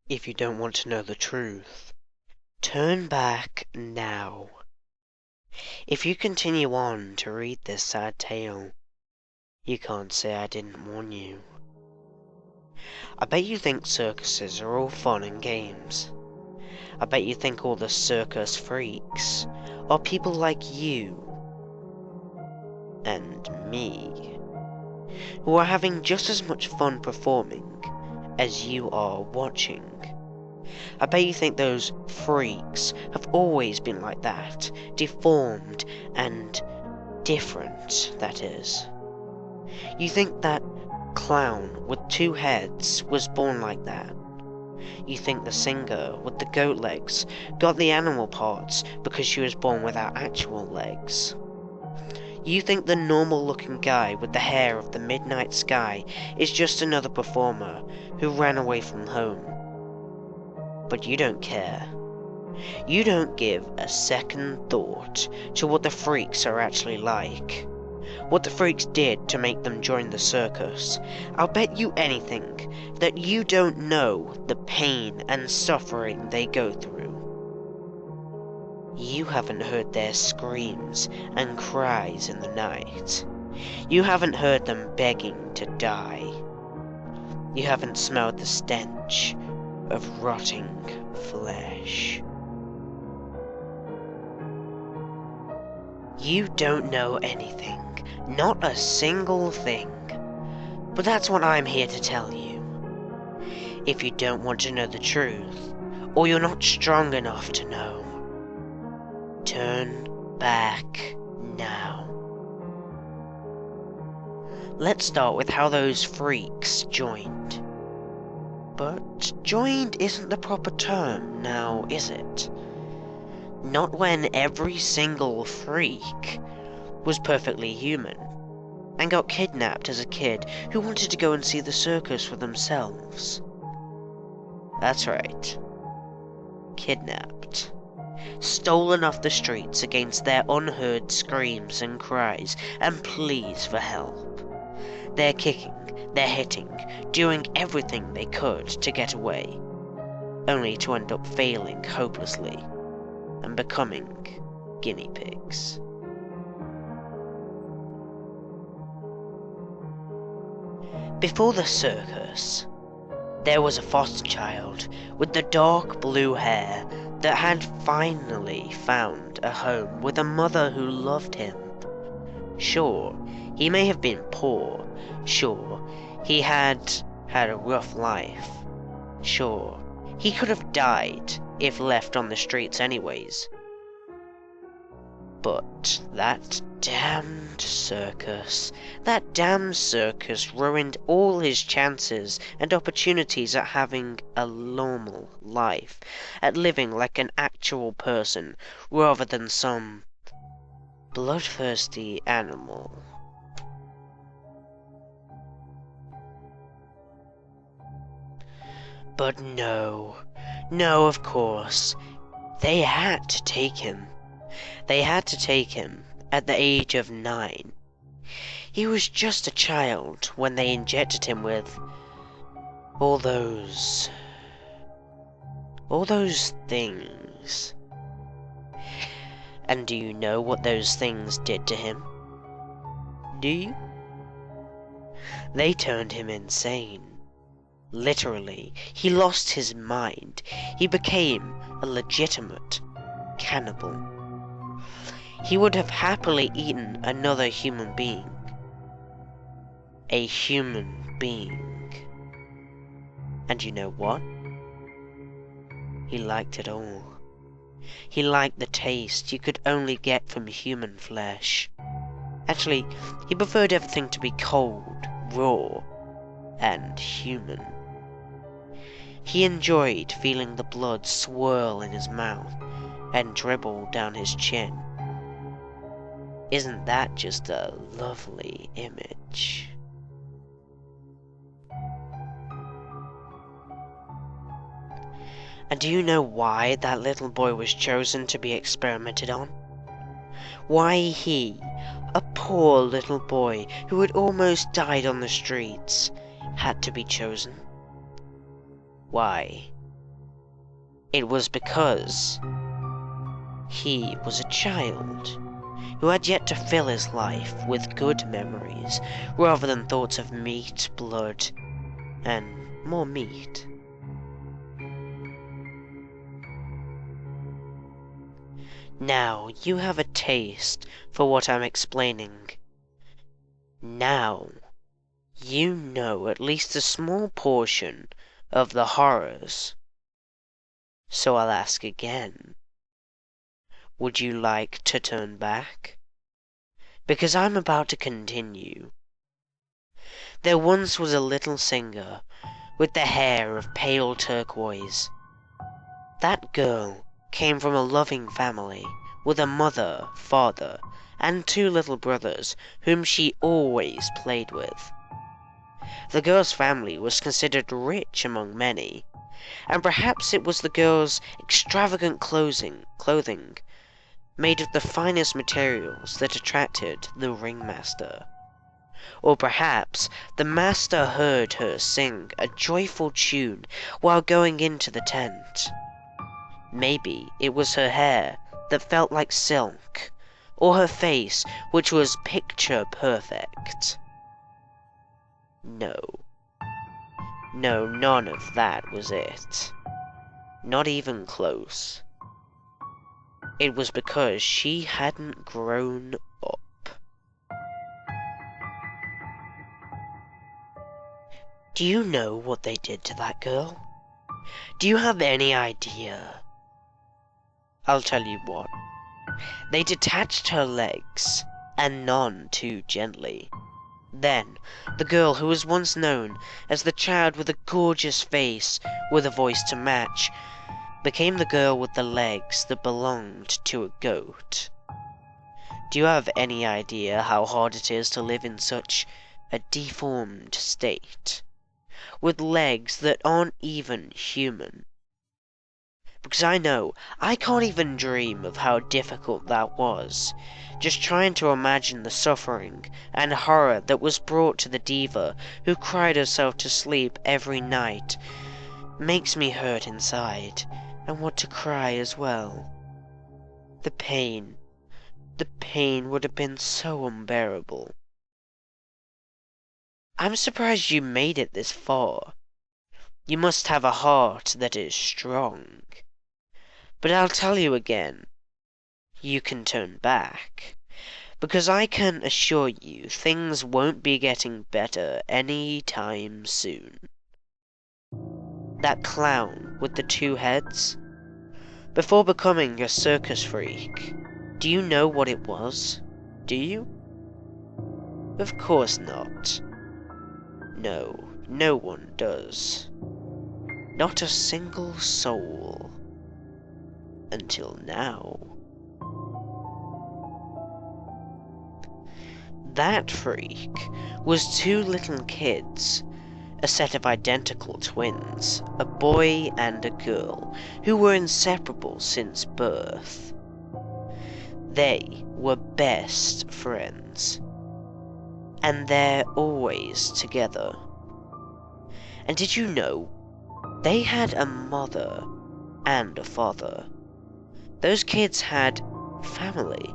If you don't want to know the truth, turn back now. If you continue on to read this sad tale, you can't say I didn't warn you. I bet you think circuses are all fun and games. I bet you think all the circus freaks are people like you and me, who are having just as much fun performing as you are watching. I bet you think those freaks have always been like that, deformed and different, that is. You think that clown with 2 heads was born like that. You think the singer with the goat legs got the animal parts because she was born without actual legs. You think the normal looking guy with the hair of the midnight sky is just another performer who ran away from home. But you don't care. You don't give a second thought to what the freaks are actually like. What the freaks did to make them join the circus. I'll bet you anything that you don't know the pain and suffering they go through. You haven't heard their screams and cries in the night. You haven't heard them begging to die. You haven't smelled the stench of rotting flesh. You don't know anything, not a single thing. But that's what I'm here to tell you. If you don't want to know the truth, or you're not strong enough to know, turn back now. Let's start with how those freaks joined. But joined isn't the proper term now, is it? Not when every single freak was perfectly human and got kidnapped as a kid who wanted to go and see the circus for themselves. That's right. Kidnapped. Stolen off the streets against their unheard screams and cries and pleas for help. They're kicking, they're hitting, doing everything they could to get away, only to end up failing hopelessly and becoming guinea pigs. Before the circus, there was a foster child with the dark blue hair that had finally found a home with a mother who loved him. Sure, he may have been poor. Sure, he had had a rough life. Sure, he could have died if left on the streets anyways. But that damned circus ruined all his chances and opportunities at having a normal life, at living like an actual person rather than some bloodthirsty animal. But no, of course, they had to take him. They had to take him at the age of 9. He was just a child when they injected him with all those things. And do you know what those things did to him? Do you? They turned him insane. Literally, he lost his mind. He became a legitimate cannibal. He would have happily eaten another human being. A human being. And you know what? He liked it all. He liked the taste you could only get from human flesh. Actually, he preferred everything to be cold, raw, and human. He enjoyed feeling the blood swirl in his mouth and dribble down his chin. Isn't that just a lovely image? And do you know why that little boy was chosen to be experimented on? Why he, a poor little boy who had almost died on the streets, had to be chosen? Why? It was because he was a child who had yet to fill his life with good memories rather than thoughts of meat, blood, and more meat. Now you have a taste for what I'm explaining. Now you know at least a small portion of the horrors. So I'll ask again. Would you like to turn back? Because I'm about to continue. There once was a little singer with the hair of pale turquoise. That girl came from a loving family with a mother, father, and 2 little brothers whom she always played with. The girl's family was considered rich among many, and perhaps it was the girl's extravagant clothing made of the finest materials that attracted the ringmaster. Or perhaps the master heard her sing a joyful tune while going into the tent. Maybe it was her hair that felt like silk, or her face which was picture perfect. No, none of that was it. Not even close. It was because she hadn't grown up. Do you know what they did to that girl? Do you have any idea? I'll tell you what. They detached her legs, and none too gently. Then, the girl who was once known as the child with a gorgeous face with a voice to match, became the girl with the legs that belonged to a goat. Do you have any idea how hard it is to live in such a deformed state, with legs that aren't even human? Because I know I can't even dream of how difficult that was, just trying to imagine the suffering and horror that was brought to the diva who cried herself to sleep every night. Makes me hurt inside, and want to cry as well. The pain would have been so unbearable. I'm surprised you made it this far. You must have a heart that is strong. But I'll tell you again, you can turn back, because I can assure you things won't be getting better any time soon. That clown with the 2 heads? Before becoming a circus freak, do you know what it was? Do you? Of course not. No one does. Not a single soul. Until now. That freak was 2 little kids, a set of identical twins, a boy and a girl, who were inseparable since birth. They were best friends, and they're always together. And did you know, they had a mother and a father. Those kids had family.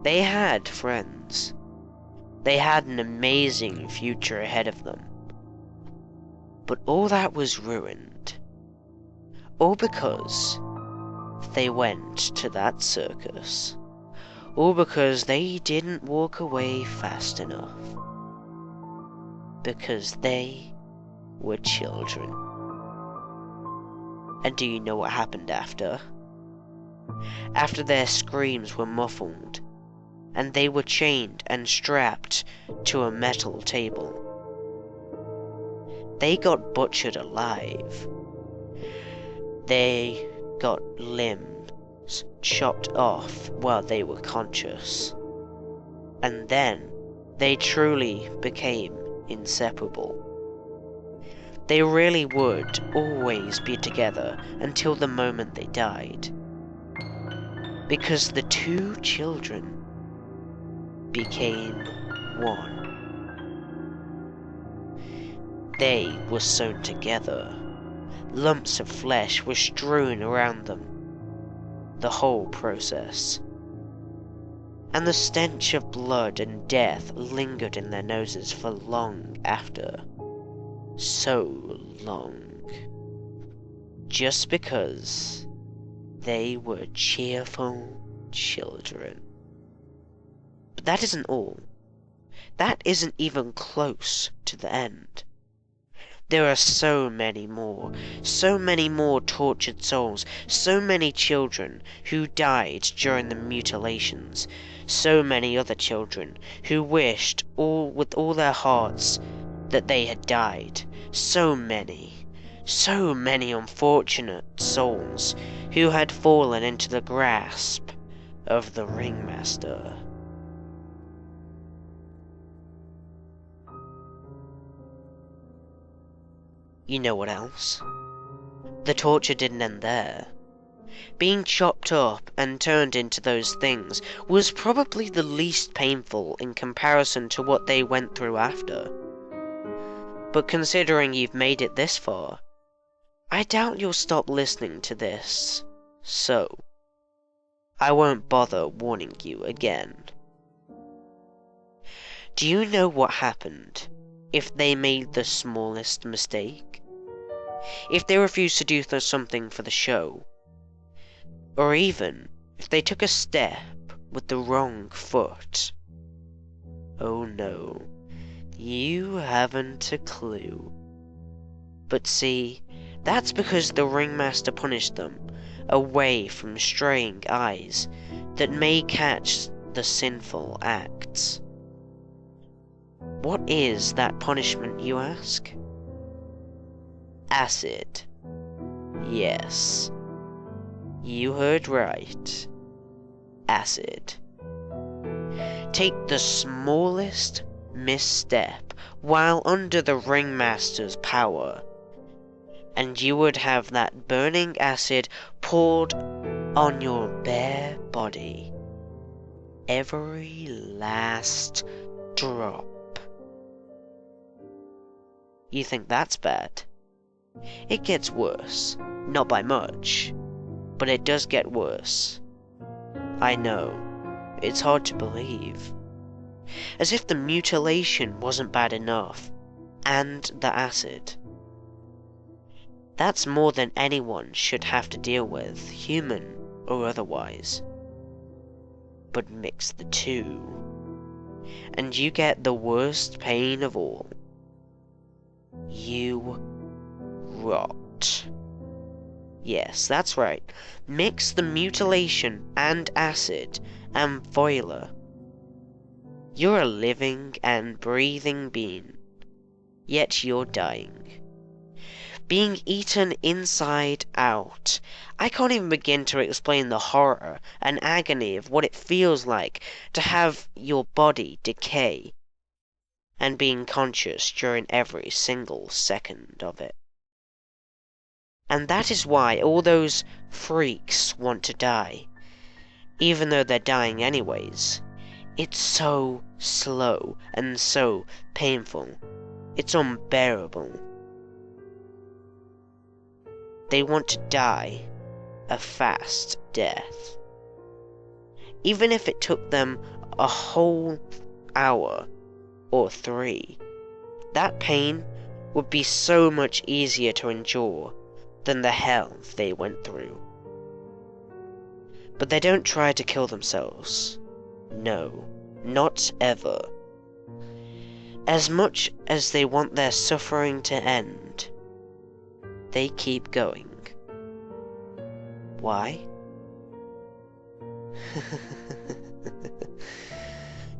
They had friends. They had an amazing future ahead of them. But all that was ruined. All because they went to that circus. All because they didn't walk away fast enough. Because they were children. And do you know what happened after? After their screams were muffled, and they were chained and strapped to a metal table, they got butchered alive. They got limbs chopped off while they were conscious. And then they truly became inseparable. They really would always be together until the moment they died. Because the 2 children became one. They were sewn together. Lumps of flesh were strewn around them. The whole process. And the stench of blood and death lingered in their noses for long after. So long. Just because they were cheerful children. But that isn't all. That isn't even close to the end. There are so many more tortured souls, so many children who died during the mutilations, so many other children who wished with all their hearts that they had died, so many unfortunate souls who had fallen into the grasp of the ringmaster. You know what else? The torture didn't end there. Being chopped up and turned into those things was probably the least painful in comparison to what they went through after. But considering you've made it this far, I doubt you'll stop listening to this, so I won't bother warning you again. Do you know what happened if they made the smallest mistake? If they refused to do something for the show? Or even if they took a step with the wrong foot? Oh no, you haven't a clue. But see, that's because the ringmaster punished them away from straying eyes that may catch the sinful acts. What is that punishment, you ask? Acid. Yes. You heard right. Acid. Take the smallest misstep while under the ringmaster's power, and you would have that burning acid poured on your bare body. Every last drop. You think that's bad? It gets worse. Not by much. But it does get worse. I know. It's hard to believe. As if the mutilation wasn't bad enough. And the acid. That's more than anyone should have to deal with, human or otherwise. But mix the two, and you get the worst pain of all. You rot. Yes, that's right. Mix the mutilation and acid and voila. You're a living and breathing being, yet you're dying. Being eaten inside out. I can't even begin to explain the horror and agony of what it feels like to have your body decay and being conscious during every single second of it. And that is why all those freaks want to die, even though they're dying anyways. It's so slow and so painful. It's unbearable. They want to die a fast death. Even if it took them a whole hour or 3, that pain would be so much easier to endure than the hell they went through. But they don't try to kill themselves. No, not ever. As much as they want their suffering to end, they keep going. Why?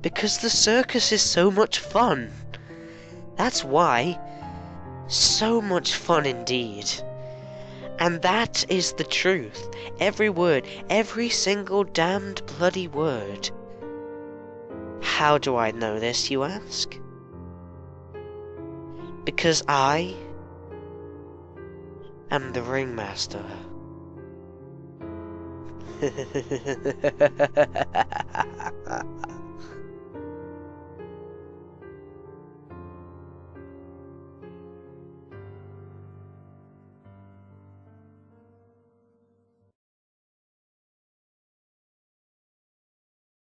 Because the circus is so much fun. That's why. So much fun indeed. And that is the truth. Every word, every single damned bloody word. How do I know this, you ask? Because I am the ringmaster.